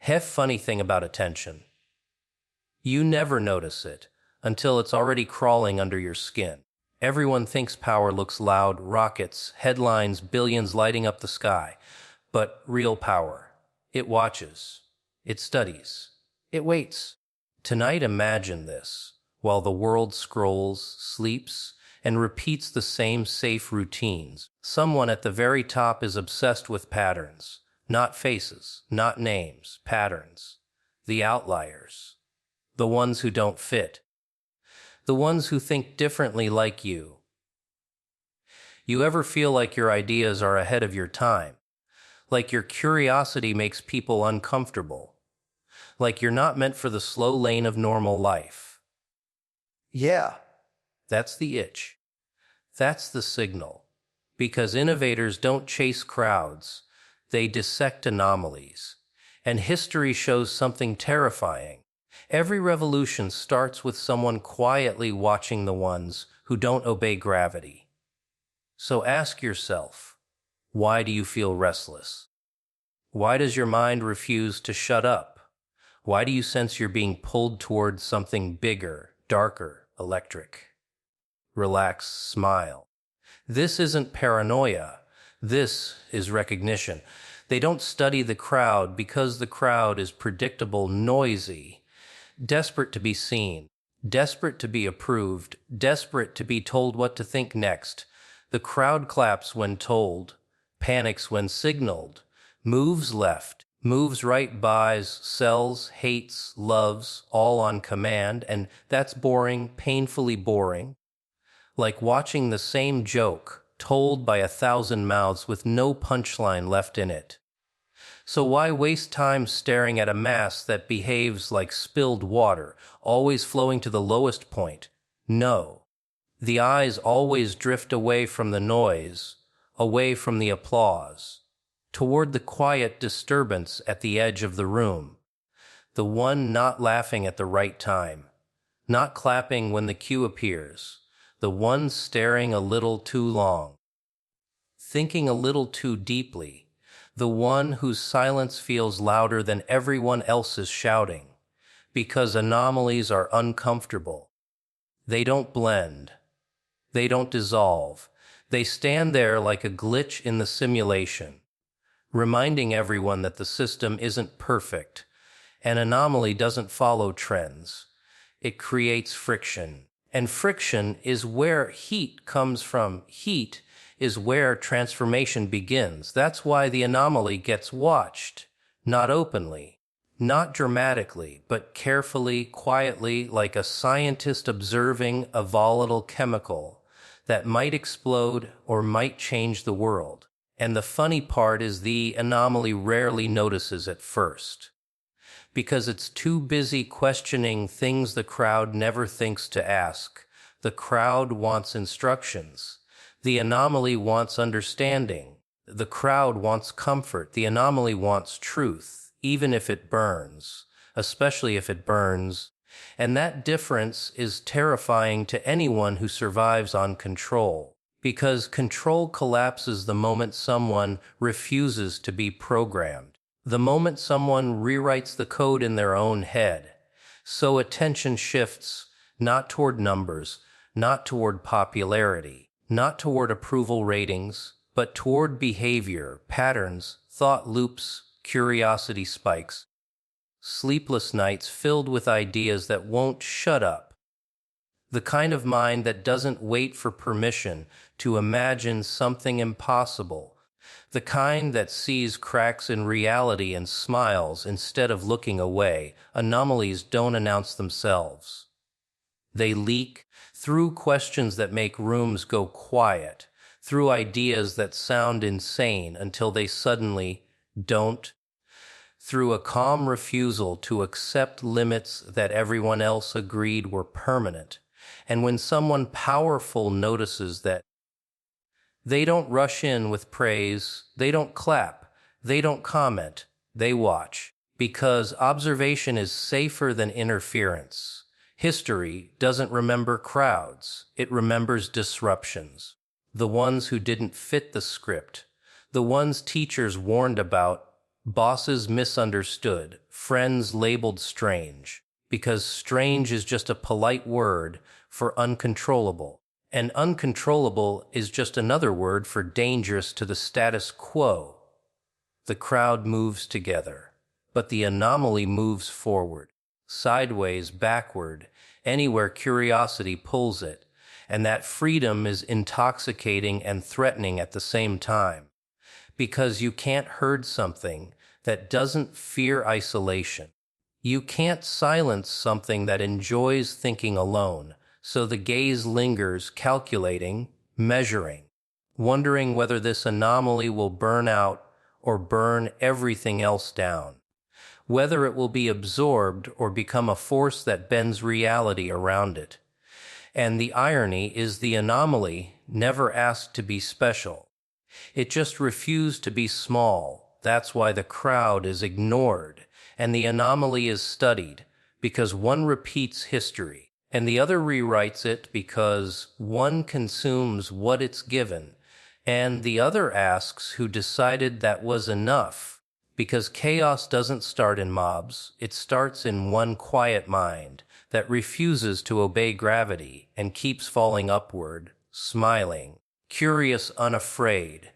Funny thing about attention. You never notice it until it's already crawling under your skin. Everyone thinks power looks loud, rockets, headlines, billions lighting up the sky. But real power, it watches, it studies, it waits. Tonight imagine this, while the world scrolls, sleeps, and repeats the same safe routines. Someone at the very top is obsessed with patterns, not faces, not names, patterns. The outliers, the ones who don't fit, the ones who think differently like you. You ever feel like your ideas are ahead of your time? Like your curiosity makes people uncomfortable? Like you're not meant for the slow lane of normal life? Yeah, That's the itch. That's the signal. Because innovators don't chase crowds, they dissect anomalies. And history shows something terrifying. Every revolution starts with someone quietly watching the ones who don't obey gravity. So ask yourself, why do you feel restless? Why does your mind refuse to shut up? Why do you sense you're being pulled towards something bigger, darker, electric? Relax, smile. This isn't paranoia. This is recognition. They don't study the crowd because the crowd is predictable, noisy, desperate to be seen, desperate to be approved, desperate to be told what to think next. The crowd claps when told, panics when signaled, moves left, moves right, buys, sells, hates, loves, all on command, and that's boring, painfully boring. Like watching the same joke told by 1,000 mouths with no punchline left in it. So why waste time staring at a mass that behaves like spilled water, always flowing to the lowest point? No. The eyes always drift away from the noise, away from the applause, toward the quiet disturbance at the edge of the room. The one not laughing at the right time, not clapping when the cue appears, the one staring a little too long, thinking a little too deeply, the one whose silence feels louder than everyone else's shouting, because anomalies are uncomfortable. They don't blend. They don't dissolve. They stand there like a glitch in the simulation, reminding everyone that the system isn't perfect. An anomaly doesn't follow trends. It creates friction. And friction is where heat comes from. Heat is where transformation begins. That's why the anomaly gets watched, not openly, not dramatically, but carefully, quietly, like a scientist observing a volatile chemical that might explode or might change the world. And the funny part is the anomaly rarely notices at first, because it's too busy questioning things the crowd never thinks to ask. The crowd wants instructions. The anomaly wants understanding. The crowd wants comfort. The anomaly wants truth, even if it burns, especially if it burns. And that difference is terrifying to anyone who survives on control, because control collapses the moment someone refuses to be programmed, the moment someone rewrites the code in their own head. So attention shifts, not toward numbers, not toward popularity, not toward approval ratings, but toward behavior, patterns, thought loops, curiosity spikes, sleepless nights filled with ideas that won't shut up. The kind of mind that doesn't wait for permission to imagine something impossible. The kind that sees cracks in reality and smiles instead of looking away. Anomalies don't announce themselves. They leak through questions that make rooms go quiet, through ideas that sound insane until they suddenly don't, through a calm refusal to accept limits that everyone else agreed were permanent. And when someone powerful notices that, they don't rush in with praise, they don't clap, they don't comment, they watch. Because observation is safer than interference. History doesn't remember crowds, it remembers disruptions. The ones who didn't fit the script, the ones teachers warned about, bosses misunderstood, friends labeled strange, because strange is just a polite word for uncontrollable, and uncontrollable is just another word for dangerous to the status quo. The crowd moves together, but the anomaly moves forward, sideways, backward, anywhere curiosity pulls it, and that freedom is intoxicating and threatening at the same time, because you can't herd something that doesn't fear isolation. You can't silence something that enjoys thinking alone, so the gaze lingers, calculating, measuring, wondering whether this anomaly will burn out or burn everything else down, whether it will be absorbed or become a force that bends reality around it. And the irony is the anomaly never asked to be special. It just refused to be small. That's why the crowd is ignored, and the anomaly is studied, because one repeats history, and the other rewrites it because one consumes what it's given, and the other asks who decided that was enough, because chaos doesn't start in mobs, it starts in one quiet mind that refuses to obey gravity and keeps falling upward, smiling, curious, unafraid,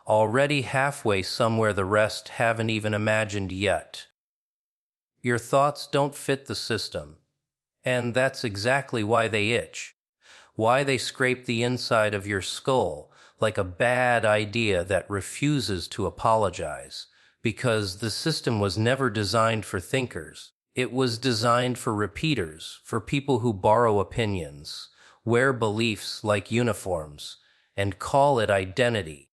already halfway somewhere the rest haven't even imagined yet. Your thoughts don't fit the system, and that's exactly why they itch, why they scrape the inside of your skull like a bad idea that refuses to apologize, because the system was never designed for thinkers. It was designed for repeaters, for people who borrow opinions, wear beliefs like uniforms, and call it identity.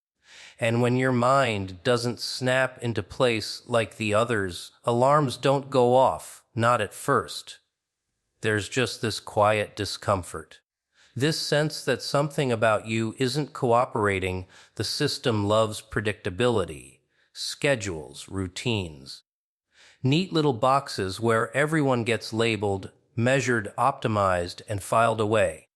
And when your mind doesn't snap into place like the others, alarms don't go off, not at first. There's just this quiet discomfort. This sense that something about you isn't cooperating. The system loves predictability, schedules, routines, neat little boxes where everyone gets labeled, measured, optimized, and filed away.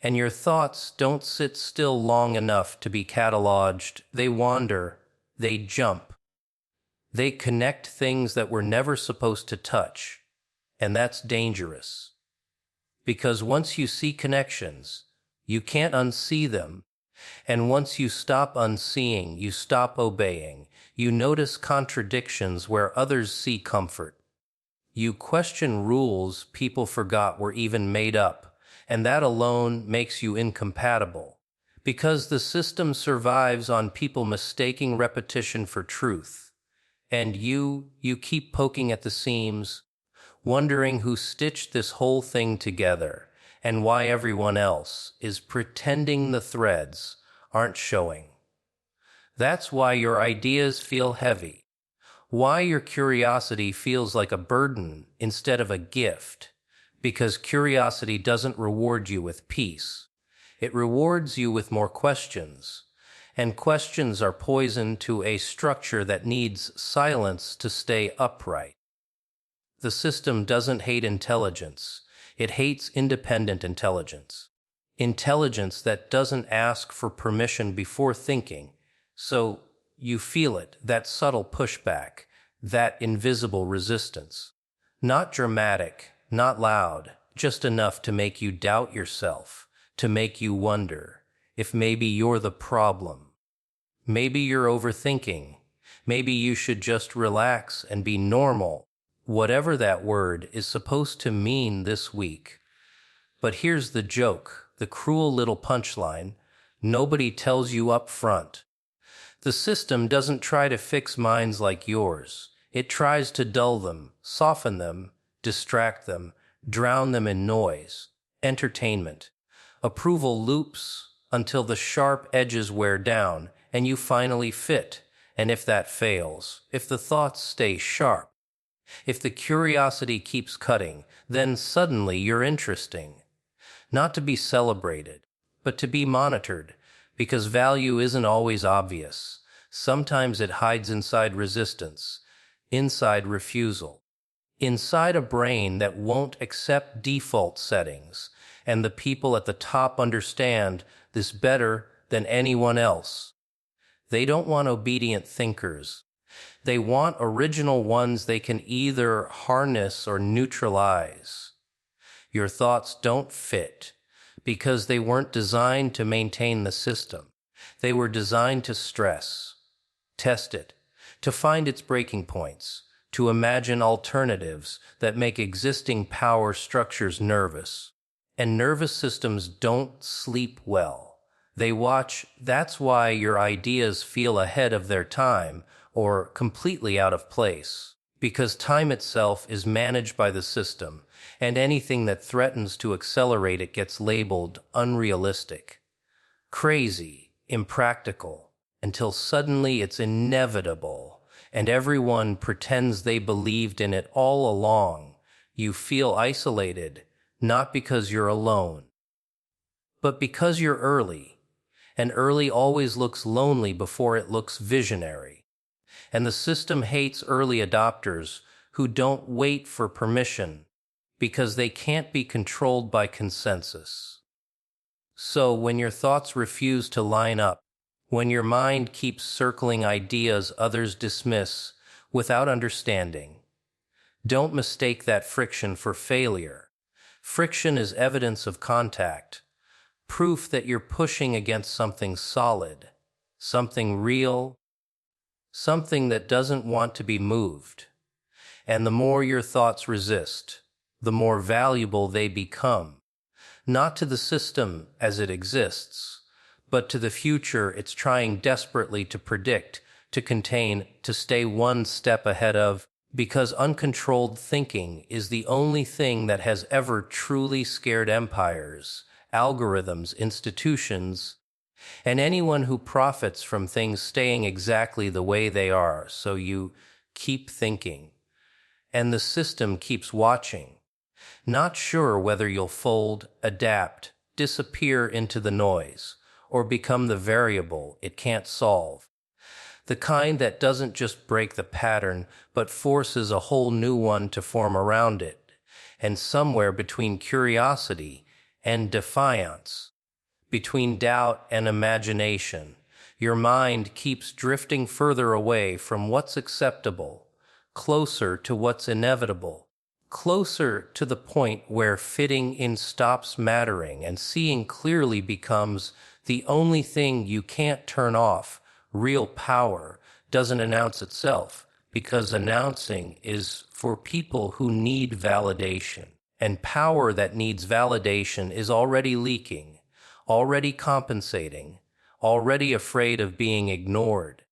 And your thoughts don't sit still long enough to be cataloged. They wander, they jump, they connect things that were never supposed to touch. And that's dangerous. Because once you see connections, you can't unsee them. And once you stop unseeing, you stop obeying. You notice contradictions where others see comfort. You question rules people forgot were even made up, and that alone makes you incompatible. Because the system survives on people mistaking repetition for truth. And you keep poking at the seams, wondering who stitched this whole thing together, and why everyone else is pretending the threads aren't showing. That's why your ideas feel heavy, why your curiosity feels like a burden instead of a gift, because curiosity doesn't reward you with peace. It rewards you with more questions, and questions are poison to a structure that needs silence to stay upright. The system doesn't hate intelligence, it hates independent intelligence. Intelligence that doesn't ask for permission before thinking, so you feel it, that subtle pushback, that invisible resistance. Not dramatic, not loud, just enough to make you doubt yourself, to make you wonder if maybe you're the problem. Maybe you're overthinking. Maybe you should just relax and be normal, whatever that word is supposed to mean this week. But here's the joke, the cruel little punchline. Nobody tells you up front. The system doesn't try to fix minds like yours. It tries to dull them, soften them, distract them, drown them in noise, entertainment, approval loops, until the sharp edges wear down and you finally fit. And if that fails, if the thoughts stay sharp, if the curiosity keeps cutting, then suddenly you're interesting. Not to be celebrated, but to be monitored, because value isn't always obvious. Sometimes it hides inside resistance, inside refusal, inside a brain that won't accept default settings, and the people at the top understand this better than anyone else. They don't want obedient thinkers. They want original ones they can either harness or neutralize. Your thoughts don't fit because they weren't designed to maintain the system. They were designed to stress, test it, to find its breaking points, to imagine alternatives that make existing power structures nervous. And nervous systems don't sleep well. They watch. That's why your ideas feel ahead of their time or completely out of place. Because time itself is managed by the system, and anything that threatens to accelerate it gets labeled unrealistic, crazy, impractical, until suddenly it's inevitable, and everyone pretends they believed in it all along. You feel isolated, not because you're alone, but because you're early, and early always looks lonely before it looks visionary. And the system hates early adopters who don't wait for permission because they can't be controlled by consensus. So when your thoughts refuse to line up, when your mind keeps circling ideas others dismiss without understanding, don't mistake that friction for failure. Friction is evidence of contact, proof that you're pushing against something solid, something real, something that doesn't want to be moved. And the more your thoughts resist, the more valuable they become, not to the system as it exists, but to the future it's trying desperately to predict, to contain, to stay one step ahead of, because uncontrolled thinking is the only thing that has ever truly scared empires, algorithms, institutions, and anyone who profits from things staying exactly the way they are. So you keep thinking, and the system keeps watching, not sure whether you'll fold, adapt, disappear into the noise, or become the variable it can't solve. The kind that doesn't just break the pattern, but forces a whole new one to form around it. And somewhere between curiosity and defiance, between doubt and imagination, your mind keeps drifting further away from what's acceptable, closer to what's inevitable, closer to the point where fitting in stops mattering and seeing clearly becomes the only thing you can't turn off. Real power doesn't announce itself, because announcing is for people who need validation. And power that needs validation is already leaking, already compensating, already afraid of being ignored.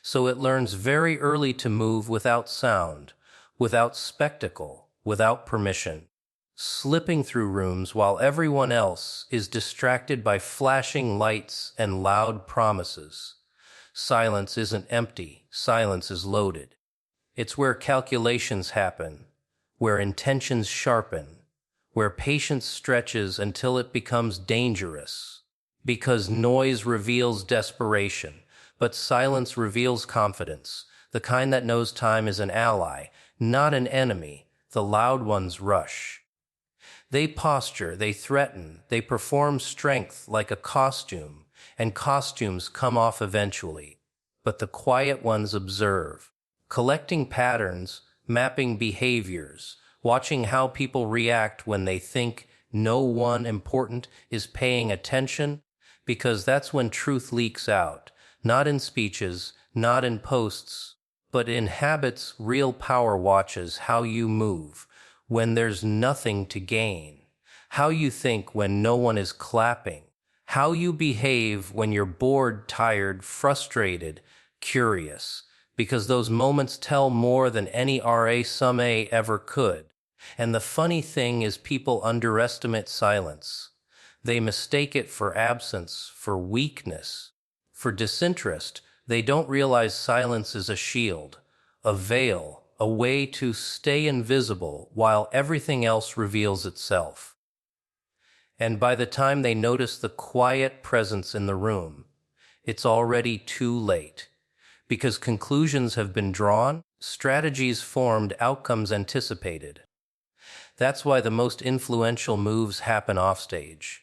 So it learns very early to move without sound, without spectacle, without permission, slipping through rooms while everyone else is distracted by flashing lights and loud promises. Silence isn't empty, silence is loaded. It's where calculations happen, where intentions sharpen, where patience stretches until it becomes dangerous. Because noise reveals desperation, but silence reveals confidence, the kind that knows time is an ally, not an enemy. The loud ones rush. They posture, they threaten, they perform strength like a costume, and costumes come off eventually. But the quiet ones observe, collecting patterns, mapping behaviors, watching how people react when they think no one important is paying attention, because that's when truth leaks out, not in speeches, not in posts, but in habits. Real power watches how you move when there's nothing to gain, how you think when no one is clapping, how you behave when you're bored, tired, frustrated, curious, because those moments tell more than any sum ever could. And the funny thing is, people underestimate silence. They mistake it for absence, for weakness, for disinterest. They don't realize silence is a shield, a veil, a way to stay invisible while everything else reveals itself. And by the time they notice the quiet presence in the room, it's already too late, because conclusions have been drawn, strategies formed, outcomes anticipated. That's why the most influential moves happen offstage,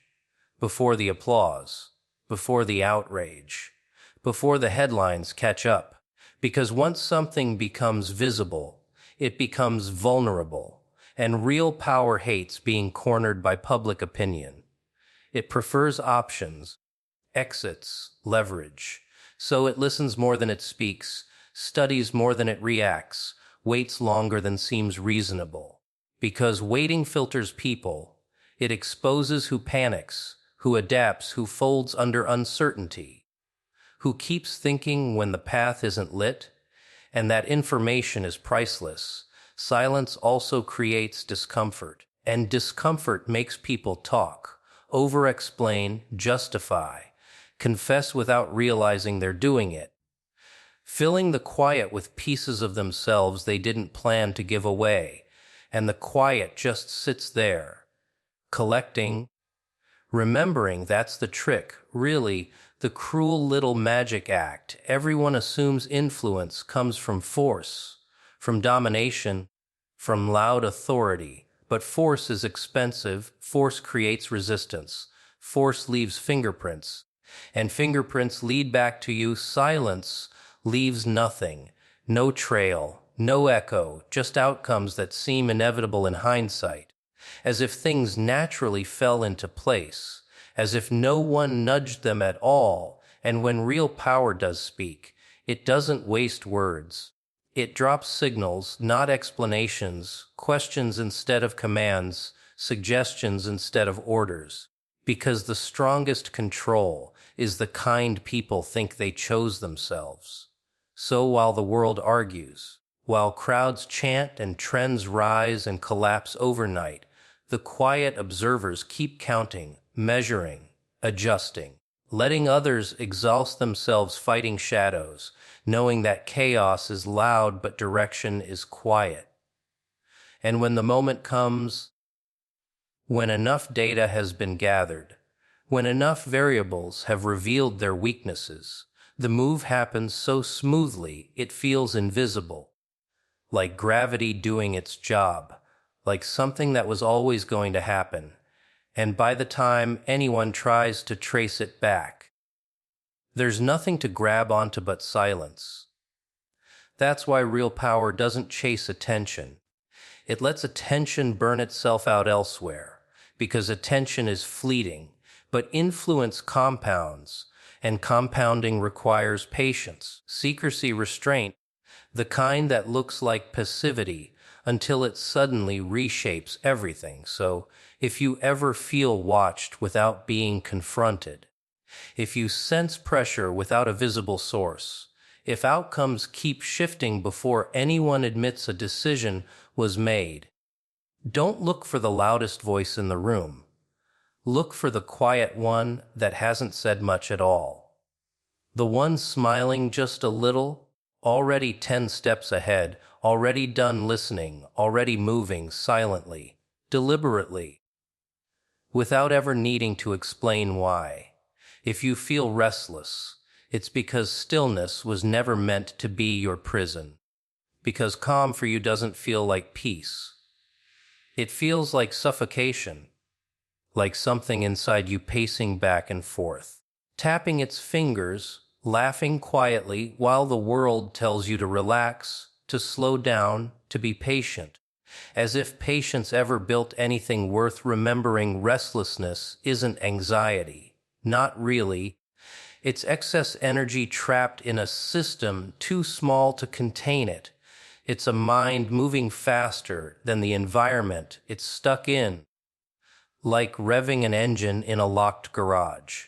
before the applause, before the outrage, before the headlines catch up, Because once something becomes visible, it becomes vulnerable, and real power hates being cornered by public opinion. It prefers options, exits, leverage. So it listens more than it speaks, studies more than it reacts, waits longer than seems reasonable. Because waiting filters people, it exposes who panics, who adapts, who folds under uncertainty, who keeps thinking when the path isn't lit, and that information is priceless. Silence also creates discomfort, and discomfort makes people talk, over-explain, justify, confess without realizing they're doing it, filling the quiet with pieces of themselves they didn't plan to give away, and the quiet just sits there, collecting, remembering. That's the trick, really, the cruel little magic act. Everyone assumes influence comes from force, from domination, from loud authority. But force is expensive, force creates resistance, force leaves fingerprints, and fingerprints lead back to you. Silence leaves nothing, no trail, no echo, just outcomes that seem inevitable in hindsight, as if things naturally fell into place, as if no one nudged them at all. And when real power does speak, it doesn't waste words. It drops signals, not explanations, questions instead of commands, suggestions instead of orders. Because the strongest control is the kind people think they chose themselves. So while the world argues, while crowds chant and trends rise and collapse overnight, the quiet observers keep counting, measuring, adjusting, letting others exhaust themselves fighting shadows, knowing that chaos is loud but direction is quiet. And when the moment comes, when enough data has been gathered, when enough variables have revealed their weaknesses, the move happens so smoothly it feels invisible, like gravity doing its job, like something that was always going to happen. And by the time anyone tries to trace it back, there's nothing to grab onto but silence. That's why real power doesn't chase attention. It lets attention burn itself out elsewhere, because attention is fleeting, but influence compounds, and compounding requires patience, secrecy, restraint, the kind that looks like passivity until it suddenly reshapes everything. So, if you ever feel watched without being confronted, if you sense pressure without a visible source, if outcomes keep shifting before anyone admits a decision was made, don't look for the loudest voice in the room. Look for the quiet one that hasn't said much at all. The one smiling just a little, already 10 steps ahead, already done listening, already moving silently, deliberately, without ever needing to explain why. If you feel restless, it's because stillness was never meant to be your prison. Because calm for you doesn't feel like peace. It feels like suffocation, like something inside you pacing back and forth, tapping its fingers, laughing quietly while the world tells you to relax, to slow down, to be patient. As if patience ever built anything worth remembering. Restlessness isn't anxiety. Not really. It's excess energy trapped in a system too small to contain it. It's a mind moving faster than the environment it's stuck in, like revving an engine in a locked garage.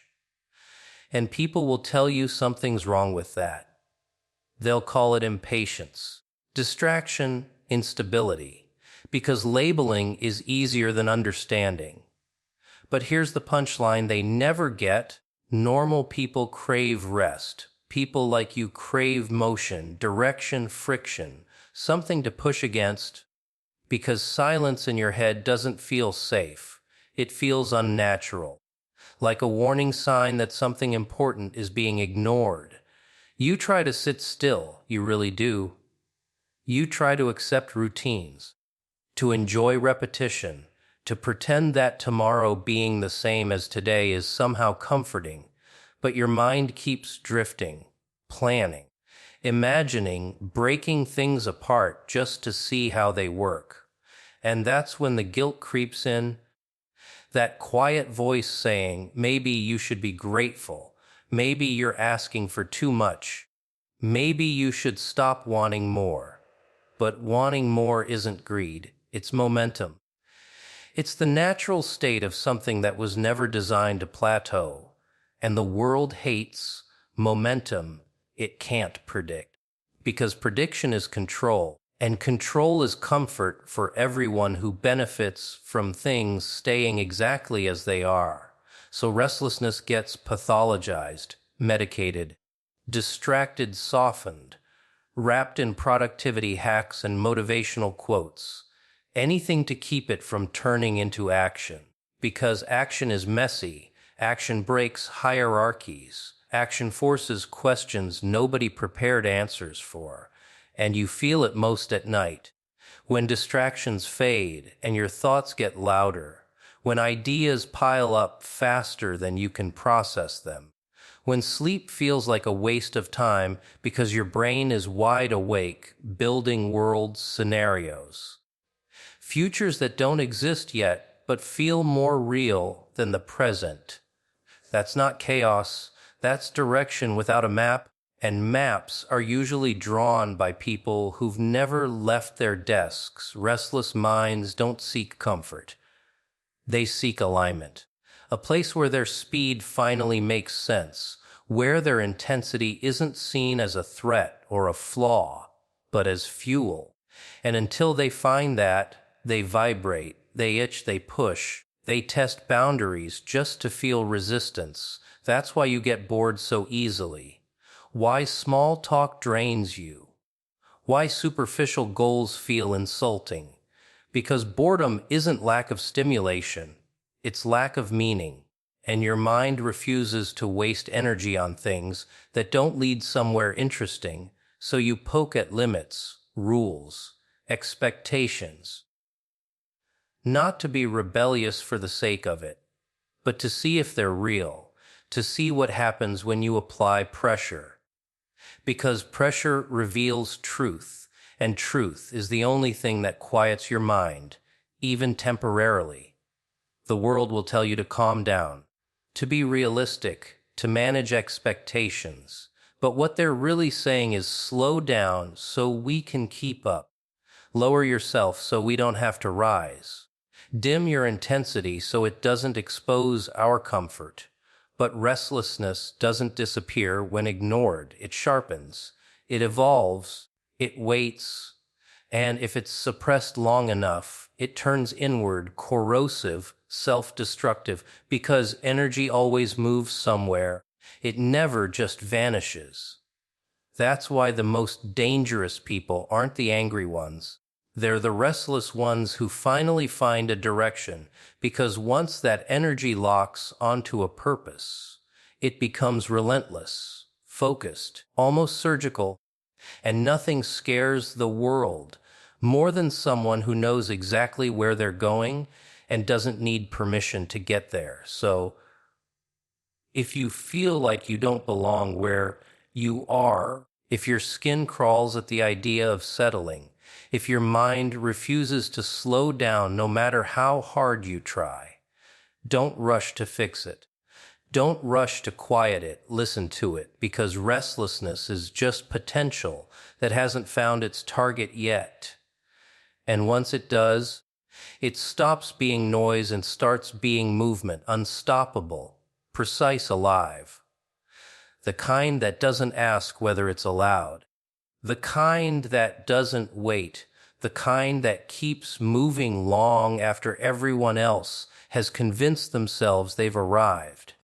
And people will tell you something's wrong with that. They'll call it impatience, distraction, instability, because labeling is easier than understanding. But here's the punchline they never get. Normal people crave rest. People like you crave motion, direction, friction, something to push against, because silence in your head doesn't feel safe. It feels unnatural, like a warning sign that something important is being ignored. You try to sit still, you really do. You try to accept routines, to enjoy repetition, to pretend that tomorrow being the same as today is somehow comforting, but your mind keeps drifting, planning, imagining breaking things apart just to see how they work. And that's when the guilt creeps in, that quiet voice saying, maybe you should be grateful, maybe you're asking for too much, maybe you should stop wanting more. But wanting more isn't greed, it's momentum. It's the natural state of something that was never designed to plateau, and the world hates momentum it can't predict. Because prediction is control, and control is comfort for everyone who benefits from things staying exactly as they are. So restlessness gets pathologized, medicated, distracted, softened, wrapped in productivity hacks and motivational quotes. Anything to keep it from turning into action. Because action is messy, action breaks hierarchies, action forces questions nobody prepared answers for, and you feel it most at night, when distractions fade and your thoughts get louder, when ideas pile up faster than you can process them, when sleep feels like a waste of time because your brain is wide awake, building world scenarios. Futures that don't exist yet, but feel more real than the present. That's not chaos, that's direction without a map, and maps are usually drawn by people who've never left their desks. Restless minds don't seek comfort. They seek alignment. A place where their speed finally makes sense, where their intensity isn't seen as a threat or a flaw, but as fuel. And until they find that, they vibrate, they itch, they push, they test boundaries just to feel resistance. That's why you get bored so easily. Why small talk drains you. Why superficial goals feel insulting. Because boredom isn't lack of stimulation, it's lack of meaning. And your mind refuses to waste energy on things that don't lead somewhere interesting, so you poke at limits, rules, expectations. Not to be rebellious for the sake of it, but to see if they're real, to see what happens when you apply pressure. Because pressure reveals truth, and truth is the only thing that quiets your mind, even temporarily. The world will tell you to calm down, to be realistic, to manage expectations. But what they're really saying is slow down so we can keep up. Lower yourself so we don't have to rise. Dim your intensity so it doesn't expose our comfort. But restlessness doesn't disappear when ignored. It sharpens, it evolves, it waits, and if it's suppressed long enough, it turns inward, corrosive, self-destructive, because energy always moves somewhere. It never just vanishes. That's why the most dangerous people aren't the angry ones. They're the restless ones who finally find a direction, because once that energy locks onto a purpose, it becomes relentless, focused, almost surgical, and nothing scares the world more than someone who knows exactly where they're going and doesn't need permission to get there. So, if you feel like you don't belong where you are, if your skin crawls at the idea of settling, if your mind refuses to slow down no matter how hard you try, don't rush to fix it. Don't rush to quiet it, listen to it, because restlessness is just potential that hasn't found its target yet. And once it does, it stops being noise and starts being movement, unstoppable, precise, alive. The kind that doesn't ask whether it's allowed. The kind that doesn't wait. The kind that keeps moving long after everyone else has convinced themselves they've arrived.